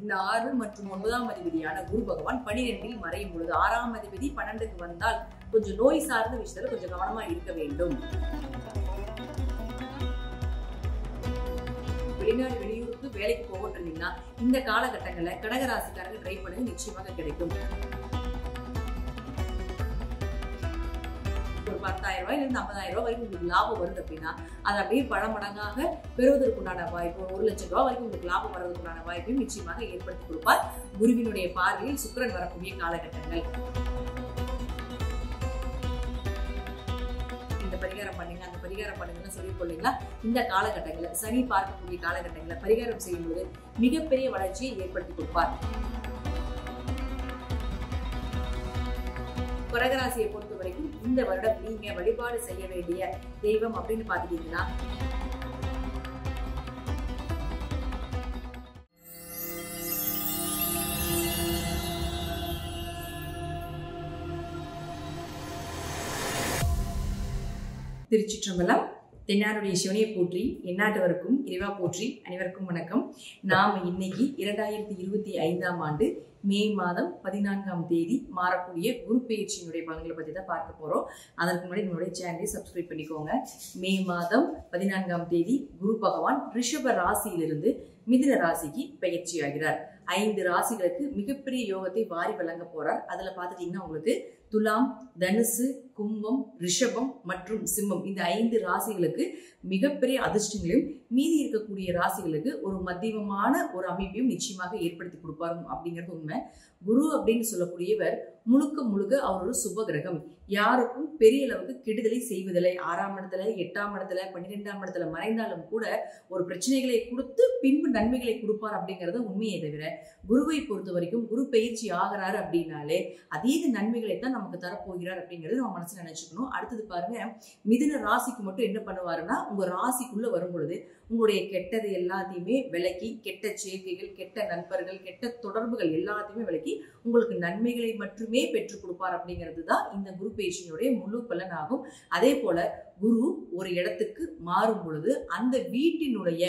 இந்த 6 மற்றும் 9ஆம் அதிபதியான குரு பகவான் 12இல் மறையும் பொழுது 6ஆம் அதிபதி 12க்கு வந்தால் கொஞ்சம் நோய் சார்ந்த விஷயத்துல கொஞ்சம் கவனமா இருக்க வேண்டும். வெளிநாடு வெளியூருக்கு வேலைக்கு போகிட்டு இருந்தீங்கன்னா இந்த காலகட்டங்கள்ல கடகராசிக்காரங்க ட்ரை பண்ணுங்க, நிச்சயமாக கிடைக்கும். ஒரு 10,000 ரூபாயிலிருந்து 50,000 ரூபாய் வரைக்கும் உங்களுக்கு லாபம் வருது அப்படின்னா அது அப்படியே பல மடங்காக பெறுவதற்குண்டான வாய்ப்பு, 1 லட்சம் ரூபாய் வரைக்கும் உங்களுக்கு லாபம் வர்றதுக்குண்டான வாய்ப்பையும் நிச்சயமாக ஏற்படுத்தி கொடுப்பார். குருவினுடைய பார்வையில் சுக்கிரன் வரக்கூடிய காலகட்டங்கள். இந்த பரிகாரம் பண்ணுங்க, அந்த பரிகாரம் பண்ணுங்கன்னு சொல்லிக் கொள்ளுங்களா. இந்த காலகட்டங்களில் சனி பார்க்கக்கூடிய காலகட்டங்களில் பரிகாரம் செய்யும்போது மிகப்பெரிய வளர்ச்சியை ஏற்படுத்தி கொடுப்பார். கடகராசியை பொறுத்த வரைக்கும் இந்த வருடம் நீங்க வழிபாடு செய்ய வேண்டிய தெய்வம் அப்படின்னு பாத்துட்டீங்கன்னா திருச்சிற்றம்பலம். தென்னாருடைய சிவனையை போற்றி, எந்நாட்டவருக்கும் இறைவா போற்றி. அனைவருக்கும் வணக்கம். நாம இன்னைக்கு 2025ஆம் ஆண்டு மே மாதம் 14ஆம் தேதி மாறக்கூடிய குரு பெயர்ச்சியினுடைய பலன்களை பத்தி தான் பார்க்க போறோம். அதற்கு முன்னாடி நம்மளுடைய சேனலை சப்ஸ்கிரைப் பண்ணிக்கோங்க. மே மாதம் 14ஆம் தேதி குரு பகவான் ரிஷப ராசியிலிருந்து மிதுன ராசிக்கு பெயர்ச்சி ஆகிறார். 5 ராசிகளுக்கு மிகப்பெரிய யோகத்தை வாரி வழங்க போறார். அதுல பாத்துட்டீங்கன்னா உங்களுக்கு துலாம், தனுசு, கும்பம், ரிஷபம் மற்றும் சிம்மம் இந்த 5 ராசிகளுக்கு மிகப்பெரிய அதிர்ஷ்டங்களையும், மீதி இருக்கக்கூடிய ராசிகளுக்கு ஒரு மத்தியமமான ஒரு அமைப்பையும் நிச்சயமாக ஏற்படுத்தி கொடுப்பாரு அப்படிங்கிறது உண்மை. குரு அப்படின்னு சொல்லக்கூடியவர் முழுக்க முழுக்க அவர் ஒரு சுப கிரகம். யாருக்கும் பெரிய அளவுக்கு கெடுதலை செய்வதில்லை. 6ஆம் இடத்துல, 8ஆம் இடத்துல, 12ஆம் இடத்துல மறைந்தாலும் கூட ஒரு பிரச்சனைகளை கொடுத்து பின்பு நன்மைகளை கொடுப்பார் அப்படிங்கறது உண்மையை தவிர, குருவை பொறுத்த வரைக்கும் குரு பயிற்சி ஆகிறாரு அப்படின்னாலே அதீத நன்மைகளை தான் நமக்கு தரப்போகிறார் அப்படிங்கிறது நம்ம மனசுல நினைச்சுக்கணும். அடுத்தது பாருங்க, மிதுன ராசிக்கு மட்டும் என்ன பண்ணுவாருன்னா, உங்க ராசிக்குள்ள வரும் பொழுது உங்களுடைய கெட்டது எல்லாத்தையுமே விலக்கி, கெட்ட சேர்க்கைகள், கெட்ட நண்பர்கள், கெட்ட தொடர்புகள் எல்லாத்தையுமே விலக்கி உங்களுக்கு நன்மைகளை மட்டுமே பெற்றுக் கொடுப்பார் அப்படிங்கிறது தான் இந்த குரு பயிற்சியினுடைய முழு பலன் ஆகும். அதே போல குரு ஒரு இடத்துக்கு மாறும் பொழுது அந்த வீட்டினுடைய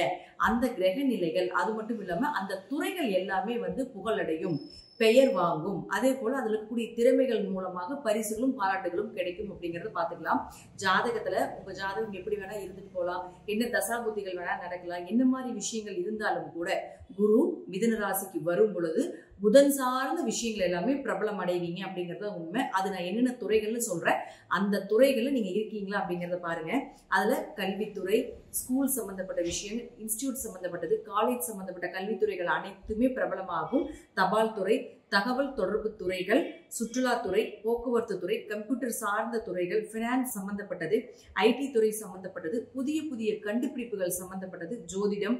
அந்த கிரக நிலைகள், அது மட்டும் இல்லாம அந்த துறைகள் எல்லாமே புகழடையும், பெயர் வாங்கும். அதே போல அதுல இருக்கக்கூடிய திறமைகள் மூலமாக பரிசுகளும் பாராட்டுகளும் கிடைக்கும் அப்படிங்கறத பாத்துக்கலாம். ஜாதகத்துல உங்க ஜாதகம் எப்படி வேணா இருந்துட்டு போகலாம், என்ன தசாபுத்திகள் வேணா நடக்கலாம், என்ன மாதிரி விஷயங்கள் இருந்தாலும் கூட குரு மிதுன ராசிக்கு வரும் பொழுது புதன் சார்ந்த விஷயங்கள் எல்லாமே பிரபலம் அடைவீங்க அப்படிங்கறத உண்மை. அது நான் என்னென்ன துறைகள்னு சொல்றேன், அந்த துறைகள்ல நீங்க இருக்கீங்களா அப்படிங்கறத பாருங்க. அதுல கல்வித்துறை, ஸ்கூல் சம்பந்தப்பட்ட விஷயங்கள், இன்ஸ்டிடியூட் சம்பந்தப்பட்டது, காலேஜ் சம்பந்தப்பட்ட கல்வித்துறைகள் அனைத்துமே பிரபலமாகும். தபால் துறை, தகவல் தொடர்பு துறைகள், சுற்றுலாத்துறை, போக்குவரத்து துறை, கம்ப்யூட்டர் சார்ந்த துறைகள், பினான்ஸ் சம்பந்தப்பட்டது, ஐடி துறை சம்பந்தப்பட்டது, புதிய புதிய கண்டுபிடிப்புகள் சம்பந்தப்பட்டது, ஜோதிடம்,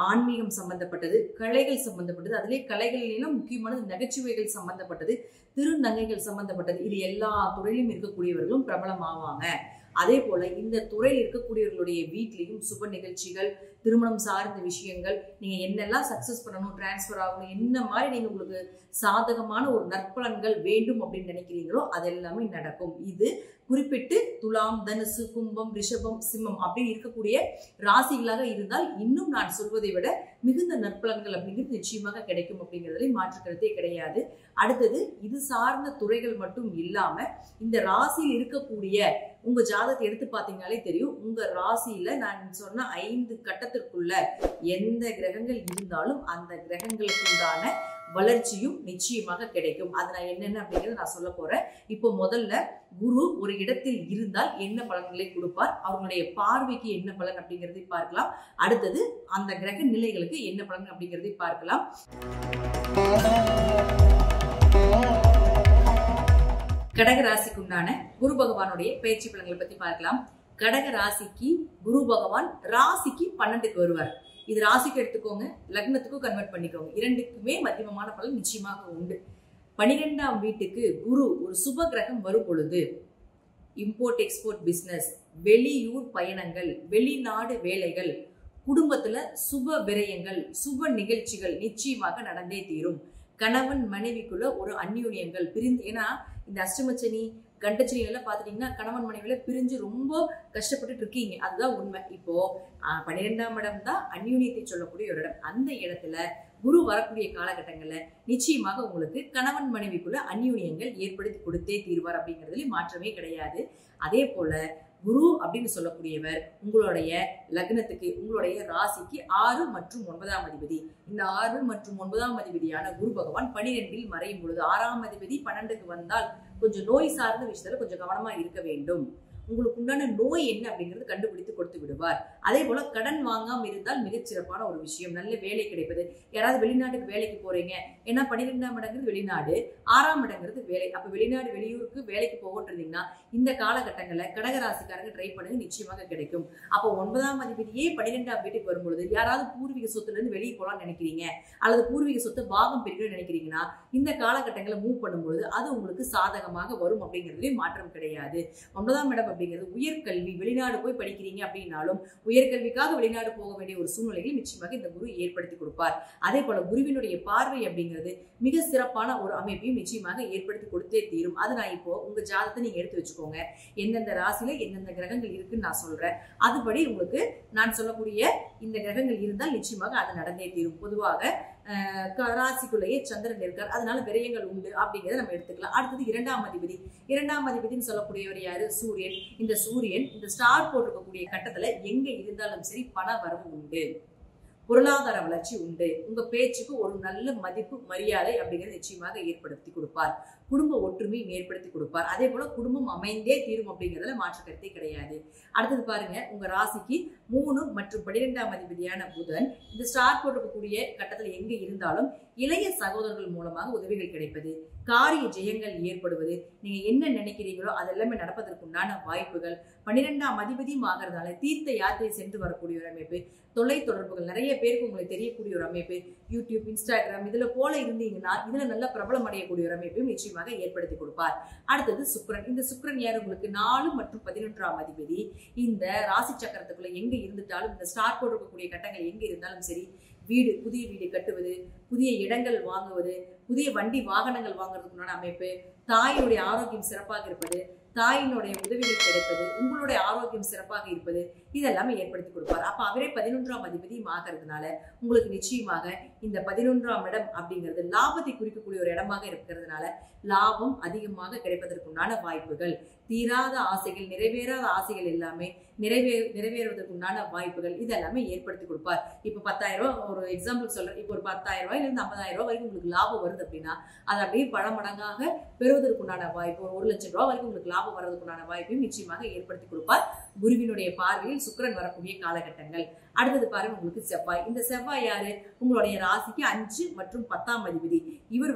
ஆன்மீகம் சம்பந்தப்பட்டது, கலைகள் சம்பந்தப்பட்டது, அதிலே கலைகளிலும் முக்கியமானது நகைச்சுவைகள் சம்பந்தப்பட்டது, திருநங்கைகள் சம்பந்தப்பட்டது, இது எல்லா துறையிலும் இருக்கக்கூடியவர்களும் பிரபலம் ஆவாங்க. அதே போல இந்த துறையில் இருக்கக்கூடியவர்களுடைய வீட்லையும் சுப நிகழ்ச்சிகள், திருமணம் சார்ந்த விஷயங்கள், நீங்க என்னெல்லாம் சக்சஸ் பண்ணணும், டிரான்ஸ்பர் ஆகணும், என்ன மாதிரி நீங்க உங்களுக்கு சாதகமான ஒரு நற்பலன்கள் வேண்டும் அப்படின்னு நினைக்கிறீங்களோ அது எல்லாமே நடக்கும். இது குறிப்பிட்டு துலாம், தனுசு, கும்பம், ரிஷபம், சிம்மம் அப்படின்னு இருக்கக்கூடிய ராசிகளாக இருந்தால் இன்னும் நான் சொல்வதை விட மிகுந்த நற்பலன்கள் அப்படிங்கிறது நிச்சயமாக கிடைக்கும் அப்படிங்கிறதுல மாற்று கருத்தே கிடையாது. அடுத்தது இது சார்ந்த துறைகள் மட்டும் இல்லாம இந்த ராசியில் இருக்கக்கூடிய உங்க ஜாதகத்தை எடுத்து பார்த்தீங்கன்னாலே தெரியும். உங்க ராசியில நான் சொன்ன 5 கட்டத்திற்குள்ள எந்த கிரகங்கள் இருந்தாலும் அந்த கிரகங்களுக்கு உண்டான வளர்ச்சியும் நிச்சயமாக கிடைக்கும். அது நான் என்னென்ன அப்படிங்கிறத நான் சொல்ல போறேன். இப்போ முதல்ல குரு ஒரு இடத்தில் இருந்தால் என்ன பலன்களை கொடுப்பார், அவங்களுடைய பார்வைக்கு என்ன பலன் அப்படிங்கிறதை பார்க்கலாம். அடுத்தது அந்த கிரக நிலைகளுக்கு என்ன பலன் அப்படிங்கிறதை பார்க்கலாம். கடக ராசிக்கு உண்டான குரு பகவானுடைய பயிற்சி பலன்களை பத்தி பார்க்கலாம். கடக ராசிக்கு குரு பகவான் ராசிக்கு 12க்கு வருவார். இது ராசிக்கு எடுத்துக்கோங்க, லக்னத்துக்கும் கன்வெர்ட் பண்ணிக்கோங்க. 2க்குமே மத்தியமமான பலன் நிச்சயமாக உண்டு. 12ஆம் வீட்டுக்கு குரு ஒரு சுப கிரகம் வரும் பொழுது இம்போர்ட் எக்ஸ்போர்ட் பிசினஸ், வெளியூர் பயணங்கள், வெளிநாடு வேலைகள், குடும்பத்துல சுப விரயங்கள், சுப நிகழ்ச்சிகள் நிச்சயமாக நடந்தே தீரும். கணவன் மனைவிக்குள்ள ஒரு அந்யோன்யங்கள் பிரிந்து, ஏன்னா இந்த அஷ்டமச்சனி கண்டச்சனியில பாத்துட்டீங்கன்னா கணவன் மனைவியில பிரிஞ்சு ரொம்ப கஷ்டப்பட்டு இருக்கீங்க, அதுதான் உண்மை. இப்போ 12ஆம் இடம் தான் அந்யூன்யத்தை சொல்லக்கூடிய ஒரு இடம். அந்த இடத்துல குரு வரக்கூடிய காலகட்டங்கள்ல நிச்சயமாக உங்களுக்கு கணவன் மனைவிக்குள்ள அந்யூன்யங்கள் ஏற்படுத்தி கொடுத்தே தீர்வார் அப்படிங்கிறதுல மாற்றமே கிடையாது. அதே போல குரு அப்படின்னு சொல்லக்கூடியவர் உங்களுடைய லக்னத்துக்கு, உங்களுடைய ராசிக்கு 6 மற்றும் 9ஆம் அதிபதி. இந்த 6 மற்றும் 9ஆம் அதிபதியான குரு பகவான் 12இல் மறையும் பொழுது 6ஆம் அதிபதி 12க்கு வந்தால் கொஞ்சம் நோய் சார்ந்த விஷயத்துல கொஞ்சம் கவனமா இருக்க வேண்டும். உங்களுக்கு உண்டான நோய் என்ன அப்படிங்கிறது கண்டுபிடித்து கொடுத்து விடுவார். அதே போல கடன் வாங்காம இருந்தால் மிகச்சிறப்பான ஒரு விஷயம், நல்ல வேலை கிடைப்பது. யாராவது வெளிநாட்டுக்கு வேலைக்கு போறீங்க, ஏன்னா 12ஆம் இடங்கிறது வெளிநாடு, 6ஆம் இடங்கிறது வேலை. அப்ப வெளிநாடு வெளியூருக்கு வேலைக்கு போகிட்டு இருந்தீங்கன்னா இந்த காலகட்டங்கள்ல கடகராசிக்காரங்க ட்ரை பண்ணுங்க, நிச்சயமாக கிடைக்கும். அப்போ 9ஆம் அதிபதியே 12ஆம் வீட்டுக்கு வரும்பொழுது யாராவது பூர்வீக சொத்துல இருந்து வெளியே போலாம்னு நினைக்கிறீங்க, அல்லது பூர்வீக சொத்து பாகம் பிரிக்கணும்னு நினைக்கிறீங்கன்னா இந்த காலகட்டங்களை மூவ் பண்ணும்பொழுது அது உங்களுக்கு சாதகமாக வரும் அப்படிங்கிறதுலே மாற்றம் கிடையாது. 9ஆம் இடம் அப்படிங்கிறது உயர்கல்வி, வெளிநாடு போய் படிக்கிறீங்க அப்படின்னாலும் உயர்கல்விக்காக வெளிநாடு போக வேண்டிய ஒரு சூழ்நிலையை நிச்சயமாக இந்த குரு ஏற்படுத்தி கொடுப்பார். அதே போல குருவினுடைய பார்வை அப்படிங்கிறது மிக சிறப்பான ஒரு அமைப்பையும் நிச்சயமாக ஏற்படுத்தி கொடுத்தே தீரும். அது நான் இப்போ உங்க ஜாதகத்தை நீங்க எடுத்து வச்சுக்கோங்க, எந்தெந்த ராசியில எந்தெந்த கிரகங்கள் இருக்குன்னு நான் சொல்றேன். அதுபடி உங்களுக்கு நான் சொல்லக்கூடிய இந்த கிரகங்கள் இருந்தால் நிச்சயமாக அது நடந்தே தீரும். பொதுவாக ராசிக்குள்ளேயே சந்திரன் இருக்கார், அதனால விரயங்கள் உண்டு அப்படிங்கிறத நம்ம எடுத்துக்கலாம். அடுத்தது 2ஆம் அதிபதி. 2ஆம் அதிபதினு சொல்லக்கூடியவர் யாரு? சூரியன். இந்த சூரியன் இந்த ஸ்டார் போட்டிருக்கக்கூடிய கட்டத்துல எங்க இருந்தாலும் சரி பண வரவு உண்டு, பொருளாதார வளர்ச்சி உண்டு, உங்க பேச்சுக்கு ஒரு நல்ல மதிப்பு மரியாதை அப்படிங்கிறது நிச்சயமாக ஏற்படுத்தி கொடுப்பார். குடும்ப ஒற்றுமையும் ஏற்படுத்தி கொடுப்பார். அதே போல குடும்பம் அமைந்தே தீரும் அப்படிங்கிறதுல மாற்று கருத்தே கிடையாது. அடுத்தது பாருங்க, உங்க ராசிக்கு 3 மற்றும் 12ஆம் அதிபதியான புதன் இந்த ஸ்டார் போட்டிருக்கக்கூடிய கட்டத்துல எங்க இருந்தாலும் இளைய சகோதரர்கள் மூலமாக உதவிகள் கிடைப்பது, காரிய ஜெயங்கள் ஏற்படுவது, நீங்க என்ன நினைக்கிறீங்களோ அதெல்லாமே நடப்பதற்குண்டான வாய்ப்புகள். 12ஆம் அதிபதியும் ஆகிறதுனால தீர்த்த யாத்திரை சென்று வரக்கூடிய ஒரு அமைப்பு, தொலை தொடர்புகள், நிறைய பேருக்கு உங்களுக்கு தெரியக்கூடிய ஒரு அமைப்பு, யூடியூப், இன்ஸ்டாகிராம் இதுல போல இருந்தீங்கன்னா இதுல நல்ல பிரபலம் அடையக்கூடிய ஒரு அமைப்பையும் நிச்சயமாக ஏற்படுத்தி கொடுப்பார். அடுத்தது சுக்கிரன். இந்த சுக்கிரன் யார்? உங்களுக்கு 4 மற்றும் 11ஆம் அதிபதி. இந்த ராசி சக்கரத்துக்குள்ள எங்க இருந்துட்டாலும் இந்த ஸ்டார் போட்டு இருக்கக்கூடிய கட்டங்கள் எங்க இருந்தாலும் சரி, வீடு, புதிய வீடு கட்டுவது, புதிய இடங்கள் வாங்குவது, புதிய வண்டி வாகனங்கள் வாங்குறதுக்குண்டான அமைப்பு, தாயினுடைய ஆரோக்கியம் சிறப்பாக இருப்பது, தாயினுடைய உதவிகள் கிடைப்பது, உங்களுடைய ஆரோக்கியம் சிறப்பாக இருப்பது, இதெல்லாமே ஏற்படுத்தி கொடுப்பார். அப்ப அவரே 11ஆம் அதிபதியும் ஆகிறதுனால உங்களுக்கு நிச்சயமாக இந்த 11ஆம் இடம் அப்படிங்கிறது லாபத்தை குறிக்கக்கூடிய ஒரு இடமாக இருக்கிறதுனால லாபம் அதிகமாக கிடைப்பதற்குண்டான வாய்ப்புகள், தீராத ஆசைகள், நிறைவேறாத ஆசைகள் எல்லாமே நிறைவேறுவதற்குண்டான வாய்ப்புகள் இதெல்லாமே ஏற்படுத்தி கொடுப்பார். இப்ப 10,000 ரூபாய் ஒரு எக்ஸாம்பிள் சொல்றேன், இப்போ ஒரு 10,000 ரூபாயிலிருந்து 50,000 ரூபாய் வரைக்கும் உங்களுக்கு லாபம் வருது அப்படின்னா அது அப்படியே பல மடங்காக பெறுவதற்குண்டான வாய்ப்பு, ஒரு 1,00,000 ரூபாய் வரைக்கும் உங்களுக்கு லாபம் வர்றதுக்குண்டான வாய்ப்பையும் நிச்சயமாக ஏற்படுத்தி கொடுப்பார். குருவினுடைய பார்வையில் சுக்கிரன் வரக்கூடிய காலகட்டங்கள். அடுத்தது பாருங்க, உங்களுக்கு செவ்வாய். இந்த செவ்வாய் யாரு? உங்களுடைய ராசிக்கு 5 மற்றும் 10ஆம் அதிபதி. இவர்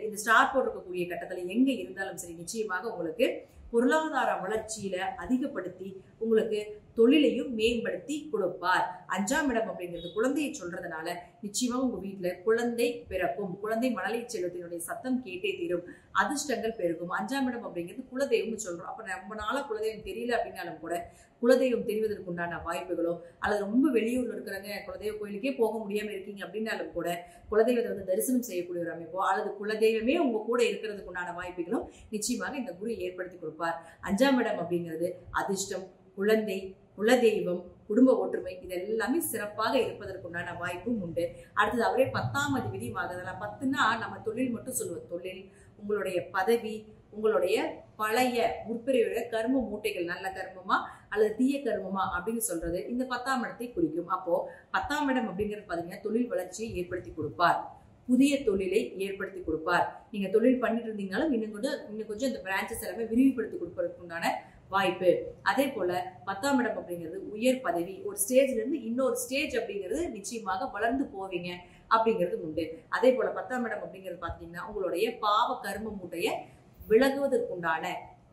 இந்த ஸ்டார் போட்டிருக்கக்கூடிய கட்டத்துல எங்க இருந்தாலும் சரி நிச்சயமாக உங்களுக்கு பொருளாதார வளர்ச்சியில அதிகப்படுத்தி உங்களுக்கு தொழிலையும் மேம்படுத்தி கொடுப்பார். 5ஆம் இடம் அப்படிங்கிறது குழந்தையை சொல்றதுனால நிச்சயமா உங்க வீட்டுல குழந்தை பிறக்கும், குழந்தை மழலை செல்வத்தினுடைய சத்தம் கேட்டே தீரும், அதிர்ஷ்டங்கள் பெருகும். 5ஆம் இடம் அப்படிங்கிறது குலதெய்வம்னு சொல்றோம். அப்ப ரொம்ப நாளா குலதெய்வம் தெரியல அப்படின்னாலும் கூட குலதெய்வம் தெரிவதற்கு உண்டான வாய்ப்புகளோ, அல்லது ரொம்ப வெளியூர்ல இருக்கிறவங்க குலதெய்வ கோயிலுக்கே போக முடியாம இருக்கீங்க அப்படின்னாலும் கூட குலதெய்வத்தை தரிசனம் செய்யக்கூடிய ஒரு அமைப்போ, அல்லது குலதெய்வமே உங்க கூட இருக்கிறதுக்கு உண்டான வாய்ப்புகளும் நிச்சயமாக இந்த குரு ஏற்படுத்தி கொடுப்பார். 5ஆம் இடம் அப்படிங்கிறது அதிர்ஷ்டம், குழந்தை, குலதெய்வம், குடும்ப ஒற்றுமை இதெல்லாமே சிறப்பாக இருப்பதற்குண்டான வாய்ப்பும் உண்டு. அடுத்தது அவரே 10ஆம் அதிபதியும் ஆகுதுல. 10ன்னா நம்ம தொழில் மட்டும் சொல்லுவோம். தொழில், உங்களுடைய பதவி, உங்களுடைய பழைய முற்பிரிவுடைய கர்ம மூட்டைகள் நல்ல கர்மமா அல்லது தீய கர்மமா அப்படின்னு சொல்றது இந்த 10ஆம் இடத்தை குறிக்கும். அப்போ 10ஆம் இடம் அப்படிங்கிறது பாத்தீங்கன்னா தொழில் வளர்ச்சியை ஏற்படுத்தி கொடுப்பார், புதிய தொழிலை ஏற்படுத்தி கொடுப்பார். நீங்க தொழில் பண்ணிட்டு இருந்தீங்கனாலும் இன்னும் கொஞ்சம் இந்த பிரான்சஸ் எல்லாமே விரிவுபடுத்தி கொடுப்பதற்கு உண்டான வாய்ப்பு. அதே போல 10ஆம் இடம் அப்படிங்கிறது உயர் பதவி, ஒரு ஸ்டேஜ்ல இருந்து இன்னொரு ஸ்டேஜ் அப்படிங்கிறது நிச்சயமாக வளர்ந்து போவீங்க அப்படிங்கிறது உண்டு. அதே போல 10ஆம் இடம் அப்படிங்கிறது பாத்தீங்கன்னா உங்களுடைய பாவ கர்ம மூட்டைய விலகுவதற்குண்டான,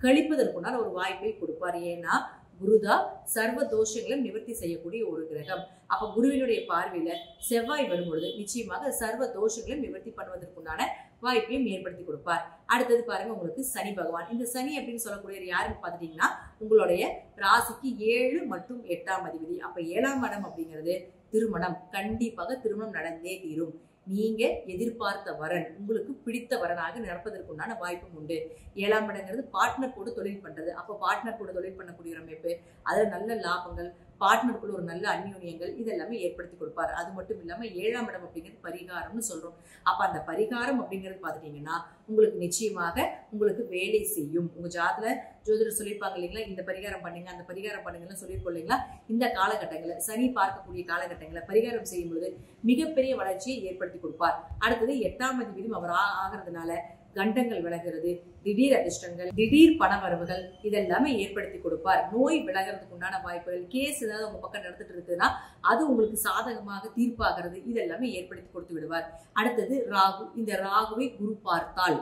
கழிப்பதற்குண்டான ஒரு வாய்ப்பை கொடுப்பார். ஏன்னா குருதா சர்வ தோஷங்களும் நிவர்த்தி செய்யக்கூடிய ஒரு கிரகம். அப்ப குருவினுடைய பார்வையில செவ்வாய் வரும்பொழுது நிச்சயமாக சர்வ தோஷங்களும் நிவர்த்தி பண்ணுவதற்குண்டான வாய்ப்பையும் ஏற்படுத்தி கொடுப்பார். அடுத்தது பாருங்க, உங்களுக்கு சனி பகவான். இந்த சனி அப்படின்னு சொல்லக்கூடிய யாருன்னு பாத்துட்டீங்கன்னா உங்களுடைய ராசிக்கு 7 மற்றும் 8ஆம் அதிபதி. அப்ப 7ஆம் இடம் அப்படிங்கிறது திருமணம், கண்டிப்பாக திருமணம் நடந்தே தீரும். நீங்க எதிர்பார்த்த வரன் உங்களுக்கு பிடித்த வரனாக நடப்பதற்குண்டான வாய்ப்பும் உண்டு. 7ஆம் இடங்கிறது பார்ட்னர் கூட தொழில் பண்றது. அப்போ பார்ட்னர் கூட தொழில் பண்ணக்கூடிய ஒரு அமைப்பு, அதுல நல்ல லாபங்கள், பார்ட்னருக்குள்ள ஒரு நல்ல அந்யோன்யங்கள் இதெல்லாமே ஏற்படுத்தி கொடுப்பார். அது மட்டும் இல்லாம 7ஆம் இடம் அப்படிங்கிறது பரிகாரம்னு சொல்றோம். அப்ப அந்த பரிகாரம் அப்படிங்கிறது பாத்துட்டீங்கன்னா உங்களுக்கு நிச்சயமாக உங்களுக்கு வேலை செய்யும். உங்க ஜாதத்துல ஜோதிடர் சொல்லியிருப்பாங்க இல்லைங்களா, இந்த பரிகாரம் பண்ணுங்க அந்த பரிகாரம் பண்ணுங்கன்னு சொல்லியிருக்கோம் இல்லைங்களா. இந்த காலகட்டங்களில் சனி பார்க்கக்கூடிய காலகட்டங்களில் பரிகாரம் செய்யும் பொழுது மிகப்பெரிய வளர்ச்சியை ஏற்படுத்தி கொடுப்பார். அடுத்தது 8ஆம் அதிபதியும் அவர் ஆகிறதுனால கண்டங்கள் விலகிறது, திடீர் அதிர்ஷ்டங்கள், திடீர் பண வரவுகள் இதெல்லாமே ஏற்படுத்தி கொடுப்பார். நோய் விலகிறதுக்கு உண்டான வாய்ப்புகள், கேஸ் ஏதாவது உங்க பக்கம் நடந்துட்டு இருக்குதுன்னா அது உங்களுக்கு சாதகமாக தீர்ப்பாகிறது, இதெல்லாமே ஏற்படுத்தி கொடுத்து விடுவார். அடுத்தது ராகு. இந்த ராகுவை குரு பார்த்தால்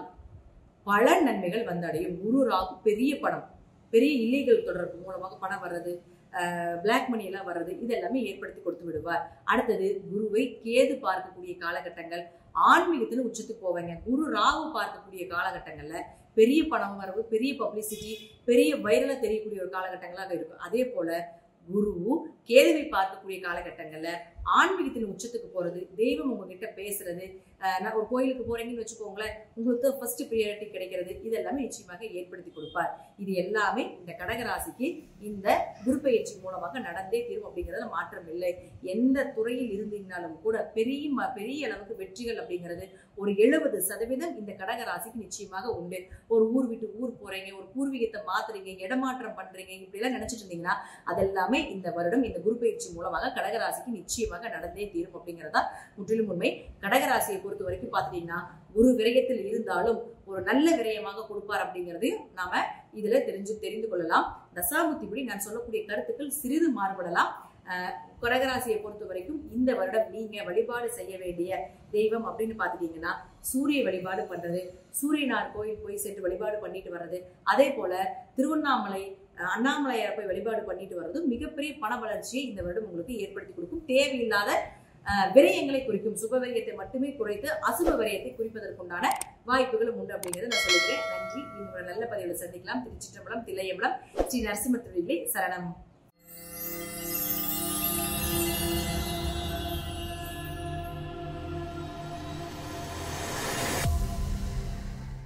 பல நன்மைகள் வந்தடையும். குரு ராகு பெரிய பணம், பெரிய இல்லீகல் தொடர்பு மூலமாக பணம் வர்றது, பிளாக் மணி எல்லாம் வர்றது இதெல்லாமே ஏற்படுத்தி கொடுத்து விடுவார். அடுத்தது குருவை கேது பார்க்கக்கூடிய காலகட்டங்கள் ஆன்மீகத்துல உச்சத்துக்கு போவாங்க. குரு ராகு பார்க்கக்கூடிய காலகட்டங்கள்ல பெரிய பணம் வரவு, பெரிய பப்ளிசிட்டி, பெரிய வைரலா தெரியக்கூடிய ஒரு காலகட்டங்களாக இருக்கும். அதே போல குரு கேதுவை பார்க்கக்கூடிய காலகட்டங்கள்ல ஆன்மீகத்தின் உச்சத்துக்கு போறது, தெய்வம் உங்ககிட்ட பேசுறது, நான் ஒரு கோயிலுக்கு போறீங்கன்னு வச்சுக்கோங்களேன், உங்களுக்கு ஃபர்ஸ்ட் ப்ரியாரிட்டி கிடைக்கிறது, இதெல்லாமே நிச்சயமாக ஏற்படுத்தி கொடுப்பார். இது எல்லாமே இந்த கடகராசிக்கு இந்த குரு பயிற்சி மூலமாக நடந்தே தீரும் அப்படிங்கிறதுல மாற்றம் இல்லை. எந்த துறையில் இருந்தீங்கனாலும் கூட பெரிய அளவுக்கு வெற்றிகள் அப்படிங்கிறது ஒரு 70% இந்த கடகராசிக்கு நிச்சயமாக உண்டு. ஒரு ஊர் விட்டு ஊர் போறீங்க, ஒரு பூர்வீகத்தை மாத்துறீங்க, இடமாற்றம் பண்றீங்க, இப்படி எல்லாம் நினைச்சிட்டு இருந்தீங்கன்னா அதெல்லாமே இந்த வருடம் இந்த குரு பயிற்சி மூலமாக கடகராசிக்கு நிச்சயமாக நடந்தே தீரும் அப்படிங்கிறதா முற்றிலும் உண்மை. கடகராசியை பொறுத்த வரைக்கும் பாத்தீங்கன்னா குரு விரயத்தில் இருந்தாலும் ஒரு நல்ல விரயமாக கொடுப்பார் அப்படிங்கிறதையும் நாம இதுல தெரிந்து கொள்ளலாம். தசாபுத்திபடி நான் சொல்லக்கூடிய கருத்துக்கள் சிறிது மாறுபடலாம். கடகராசியை பொறுத்த வரைக்கும் இந்த வருடம் நீங்க வழிபாடு செய்ய வேண்டிய தெய்வம் அப்படின்னு பாத்துட்டீங்கன்னா சூரிய வழிபாடு பண்றது, சூரியனார் கோயில் போய் சென்று வழிபாடு பண்ணிட்டு வர்றது, அதே போல திருவண்ணாமலை அண்ணாமலையார் போய் வழிபாடு பண்ணிட்டு வர்றது மிகப்பெரிய பண வளர்ச்சியை இந்த வருடம் உங்களுக்கு ஏற்படுத்தி கொடுக்கும். தேவையில்லாத விரயங்களை குறிக்கும். சுப விரயத்தை மட்டுமே குறைத்து அசுப விரயத்தை குறிப்பதற்குண்டான வாய்ப்புகளும் உண்டு அப்படிங்கிறத நான் சொல்லிக்கிறேன். நன்றி. இன்னொரு நல்ல பதிவில் சந்திக்கலாம். திருச்சிற்றம்பலம், தில்லையம்பலம், ஸ்ரீ நரசிம்ம திருவிழை சரணம்.